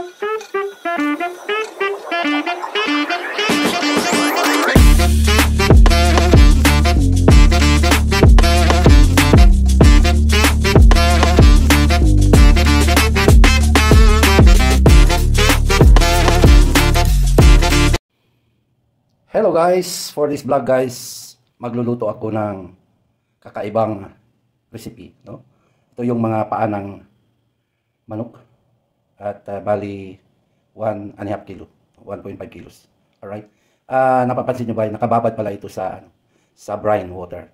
Hello guys, for this vlog guys, magluluto ako ng kakaibang recipe, no? Ito yung mga paa ng manok at bali 1.5 kilo, 1.5 kilos. Alright? Napapansin nyo ba, nakababad pala ito sa brine water.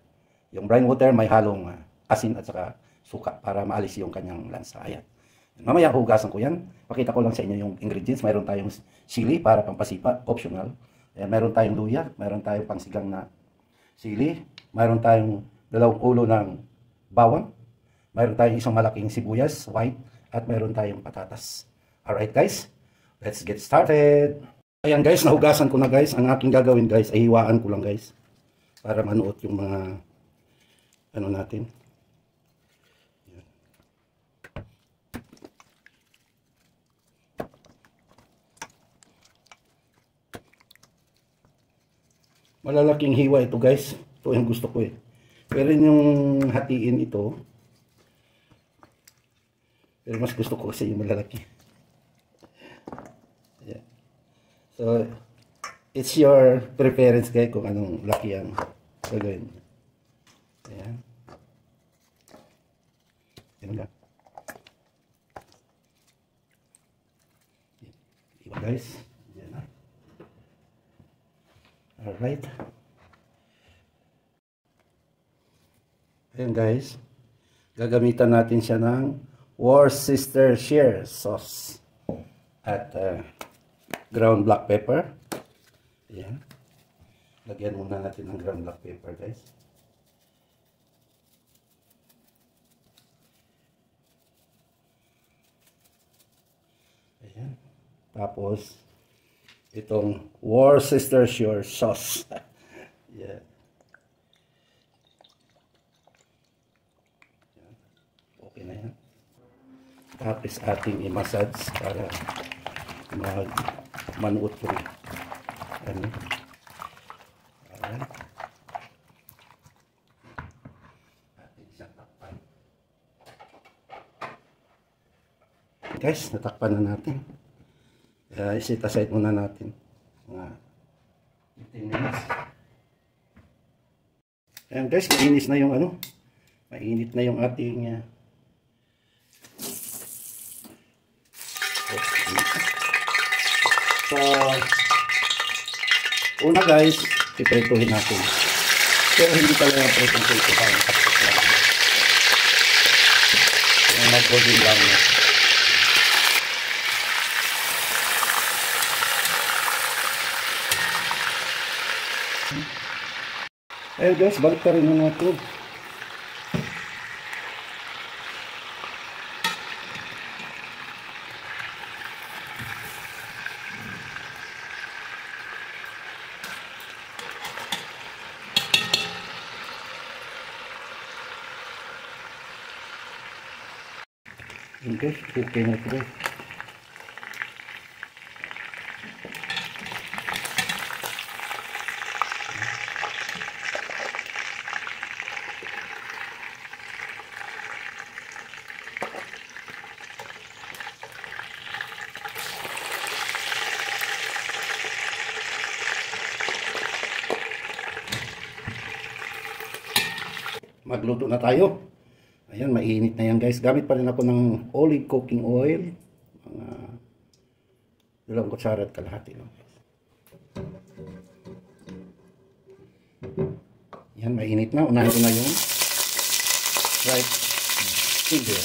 Yung brine water may halong asin at saka suka para maalis yung kanyang lansa. Ayan. Mamaya hugasan ko yan. Pakita ko lang sa inyo yung ingredients. Mayroon tayong sili para pampasipa, optional. Ayan, mayroon tayong luya, mayroon tayong pangsigang na sili, mayroon tayong 2 ulo ng bawang, mayroon tayong isang malaking sibuyas, white, at mayroon tayong patatas. Alright guys, let's get started. Ayan guys, nahugasan ko na guys. Ang aking gagawin guys, ay hiwaan ko lang guys. Para manuot yung mga ano natin. Malalaking hiwa ito guys. Ito yung gusto ko eh. Pero yung hatiin ito. Pero mas gusto ko kasi yung malalaki. Yeah. So, it's your preference guys kung anong laki ang gagawin. Ayan. Yan lang. Diba guys? Yan na. Alright. Ayan guys. Gagamitan natin siya ng Worcestershire sauce. At ground black pepper. Ayan. Lagyan muna natin ng ground black pepper guys. Ayan. Tapos itong Worcestershire sauce. Yeah. Okay na yan. Tapos ating i-massage para manuot ko. Ano? Ayan. Ating isang takpan. Guys, natakpan na natin. Iset aside muna natin mga 15 minutes. Ayan guys, mainit na yung ano, mainit na yung ating so una guys, piprituhin natin. Pero hindi talaga prito-prito parang kapit lang. Yung mag-golden lang na. Eh guys, balik ka rin na natin. Okay, okay na ito. Magluto na tayo. Ayan, mainit na yan guys. Gamit pa rin ako ng olive cooking oil. Mga 2 kutsara at kalahati lang. Yan, mainit na. Unahin ko na yung right finger.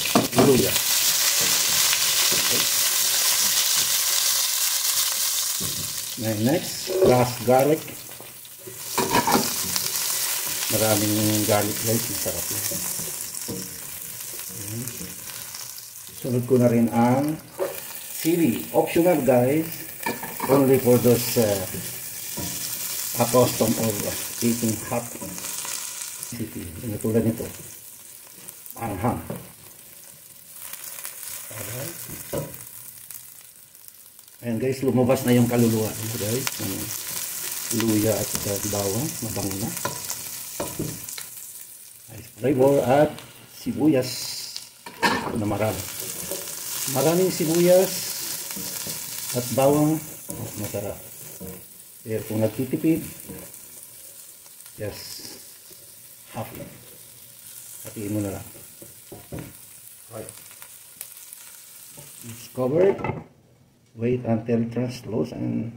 Luya. Okay. Next, crushed garlic. Maraming garlic guys, masarap yan. Sunod ko na rin ang sili. Optional guys, only for those accustomed of eating hot city. Ano tulad nito? Anghang. Alright. Ayan guys, lumabas na yung kaluluwa guys. Luya at bawang, mabango na. Nice flavor at sibuyas. Ito na marami. Maraming sibuyas at bawang. Oh, masarap. Pero kung nagtitipid, just half lang. Hatiin mo na lang. Right. It's covered. Wait until it translucent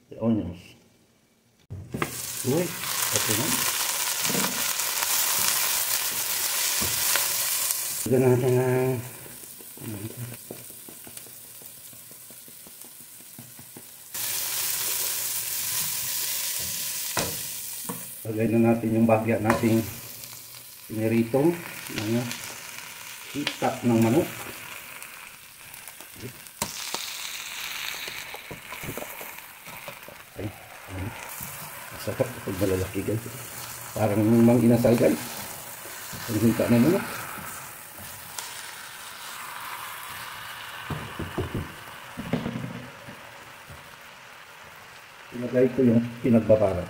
the onions. Wait. Okay na. Lagyan natin ng lagay na natin yung bagya nating piniritong mga hita ng manok. Ay, masarap kapag malalaki guys. Parang mang inasal guys. Ang hita ng manok. Ilagay ko yung pinagbabara.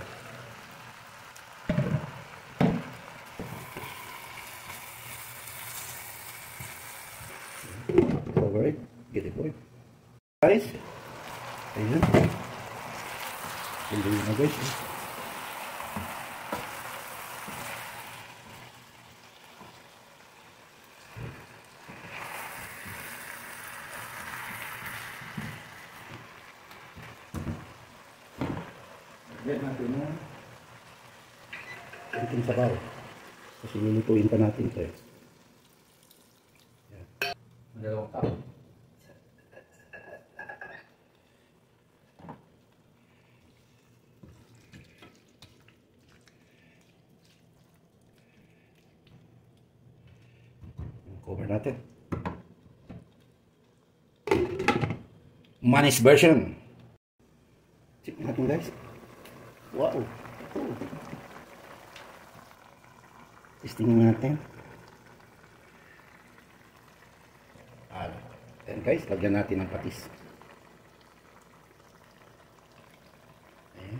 Over it. Get it boy. Guys. Ayan. Hindi na guys. Lagyan natin na itong sabaw. Kasi lulutuin pa natin ito eh. Yan. Dalawang tao. Cover natin. Manish version. Check natin guys. Wow. Testing natin. Ayan guys, lagyan natin ng patis. Ayan.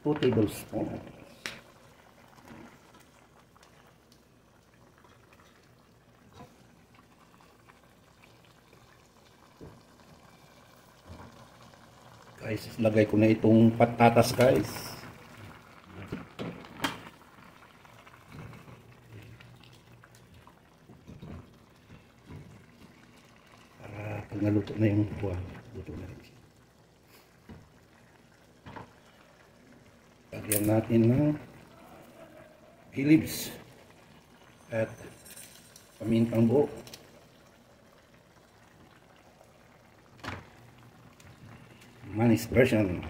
2 tablespoons. Guys, lagay ko na itong patatas guys. Para pag naluto na yung buwan, luto na rin siya. Lagyan natin ng bay leaves at pamintang buo. Manish version.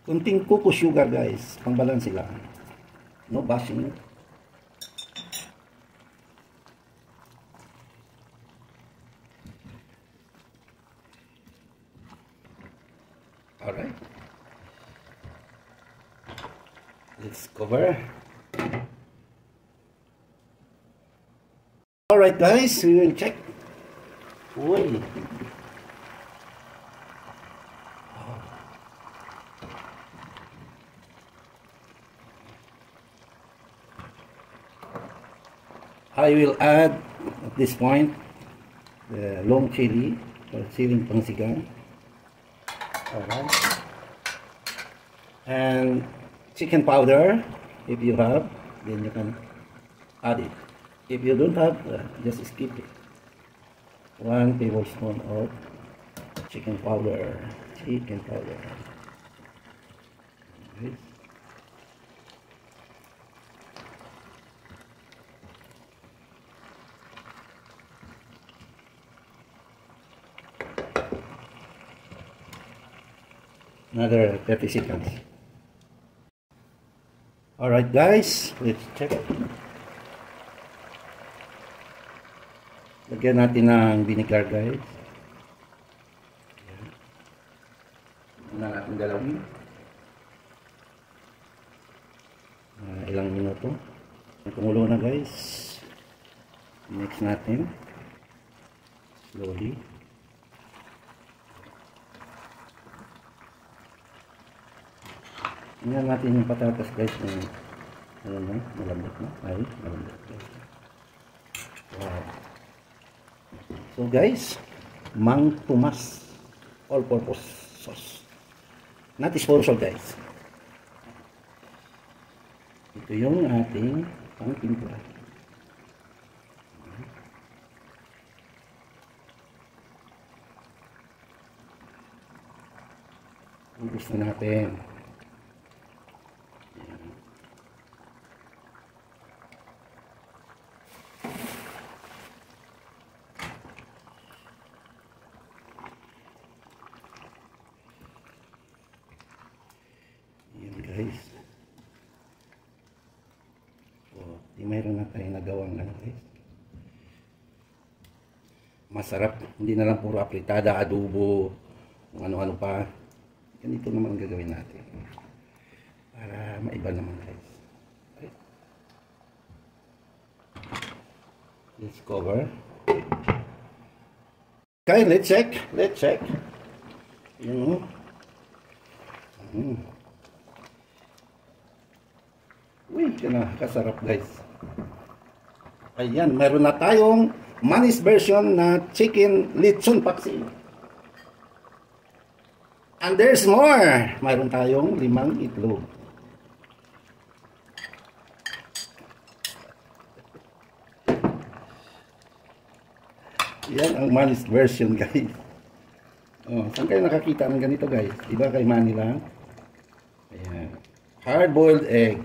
Kunting cocoa sugar guys, pangbalanse lang. No bashing. Alright. Let's cover. Alright guys, we will check. Uy. I will add at this point the long chili or siling pangsigang. Alright. And chicken powder, if you have, then you can add it. If you don't have, just skip it. 1 tablespoon of chicken powder. Chicken powder. Okay. Another 30 seconds. Alright guys, let's check. Lagyan natin ng vinegar guys. Muna natin galawin. Ilang minuto. Kumulo na guys. Mix natin. Slowly. Tingnan natin yung patatas guys. Ano na, malambot na. Ay, malambot guys. Wow. So guys, Mang Tomas all-purpose sauce. Not sponsored guys. Ito yung ating pang-timpla. Ubus na natin. Yan guys. So, mayroon na tayong nagawang ano guys. Masarap. Hindi na lang puro apritada, adobo, kung ano-ano pa. Ganito naman gagawin natin. Para maiba naman guys. Okay. Let's cover. Okay, let's check. Let's check. Yun. Uy, kasarap guys. Ayan, meron na tayong Manis version na chicken lechon paksiw. And there's more. Mayroon tayong 5 itlog. Yan ang Manis version guys. Oh, saan kayo nakakita ng ganito guys? Diba kay Manny lang? Ayan. Hard-boiled egg.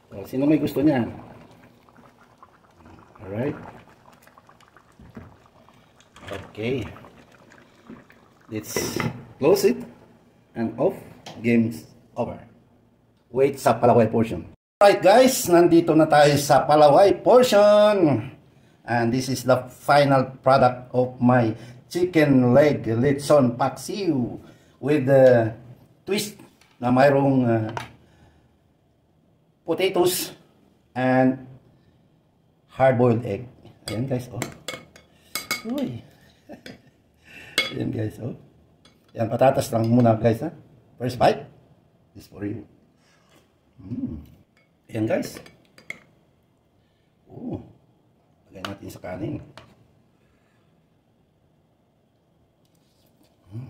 Oh, sino may gusto niyan? Alright. Okay. Let's close it and off. Game's over. Wait sa palaway portion. Alright guys, nandito na tayo sa palaway portion. And this is the final product of my chicken leg lechon paksiw with the twist na mayroong potatoes and hard-boiled egg. Ayan guys, oh. Uy. Ayan guys, oh. Ayan, patatas lang muna guys, ha. First bite. This for you. Ayan guys. Oh. Lagay natin sa kanin. Ayan.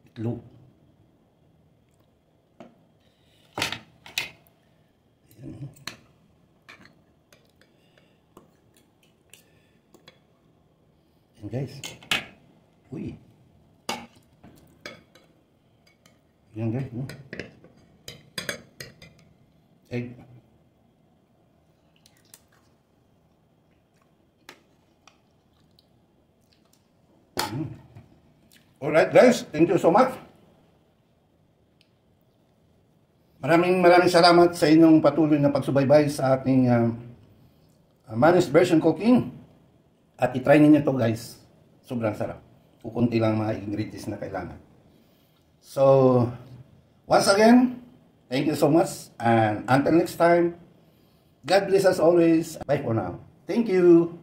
Itlog. Ayan. Ayan guys. Uy. Ayan guys. Egg. Alright guys, thank you so much. Maraming salamat sa inyong patuloy na pagsubaybay sa ating Manis version cooking. At itry ninyo to guys. Sobrang sarap. Kukunti lang mga ingredients na kailangan. So, once again, thank you so much. And until next time, God bless us always. Bye for now. Thank you.